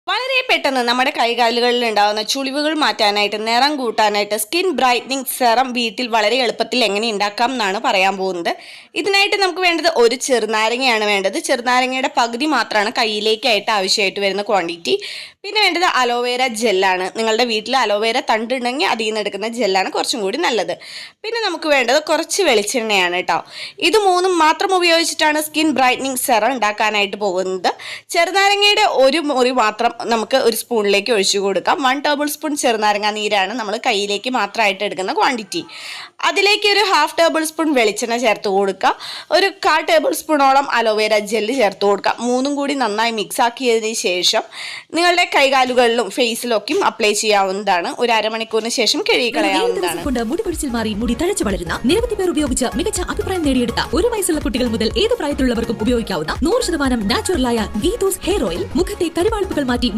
വളരെ പെട്ടെന്ന് നമ്മുടെ കൈകാലുകളിൽ ഉണ്ടാകുന്ന ചുളിവുകൾ മാറ്റാനായിട്ട്, നിറം കൂട്ടാനായിട്ട് സ്കിൻ ബ്രൈറ്റനിങ് സെറം വീട്ടിൽ വളരെ എളുപ്പത്തിൽ എങ്ങനെ ഉണ്ടാക്കാം എന്നാണ് പറയാൻ പോകുന്നത്. ഇതിനായിട്ട് നമുക്ക് വേണ്ടത് ഒരു ചെറുനാരങ്ങയാണ് വേണ്ടത്. ചെറുനാരങ്ങയുടെ പകുതി മാത്രമാണ് കയ്യിലേക്കായിട്ട് ആവശ്യമായിട്ട് വരുന്ന ക്വാണ്ടിറ്റി. പിന്നെ വേണ്ടത് അലോവേര ജെല്ലാണ്. നിങ്ങളുടെ വീട്ടിൽ അലോവേര തണ്ടുണ്ടെങ്കിൽ അതിൽ നിന്ന് എടുക്കുന്ന ജെല്ലാണ് കുറച്ചും കൂടി നല്ലത്. പിന്നെ നമുക്ക് വേണ്ടത് കുറച്ച് വെളിച്ചെണ്ണയാണ് കേട്ടോ. ഇത് മൂന്നും മാത്രം ഉപയോഗിച്ചിട്ടാണ് സ്കിൻ ബ്രൈറ്റനിങ് സെറം ഉണ്ടാക്കാനായിട്ട് പോകുന്നത്. ചെറുനാരങ്ങയുടെ ഒരു മുറി മാത്രം നമുക്ക് ഒരു സ്പൂണിലേക്ക് ഒഴിച്ചു കൊടുക്കാം. 1 ടേബിൾ സ്പൂൺ ചെറുനാരങ്ങ നീരാണ് നമ്മൾ കയ്യിലേക്ക് മാത്രമായിട്ട് എടുക്കുന്ന ക്വാണ്ടിറ്റി. അതിലേക്ക് ഒരു 1/2 ടേബിൾ സ്പൂൺ വെളിച്ചെണ്ണ ചേർത്ത് കൊടുക്കുക. ഒരു 1/4 ടേബിൾ സ്പൂണോളം അലോവേര ജെല്ല് ചേർത്ത് കൊടുക്കുക. മൂന്നും കൂടി നന്നായി മിക്സ് ആക്കിയതിന് ശേഷം നിങ്ങളുടെ കൈകാലുകളിലും ഫേസിലൊക്കെയും അപ്ലൈ ചെയ്യാവുന്നതാണ്. ഒരു അരമണിക്കൂറിന് ശേഷം കഴുകിക്കളയാവുന്നതാണ്. മുടി പൊഴിച്ചിൽ മാറി മുടി തഴച്ചു വളരുന്ന നിരവധി പേർ ഉപയോഗിച്ച് മികച്ച അഭിപ്രായം നേടിയെടുത്ത 1 വയസ്സുള്ള കുട്ടികൾ മുതൽ ഏത് പ്രായത്തിലുള്ളവർക്കും ഉപയോഗിക്കാവുന്ന 100% നാച്ചുറലായ ഗീതൂസ് ഹെയർ ഓയിൽ മുഖത്തെ കരുവാളിപ്പുകൾ മാറ്റി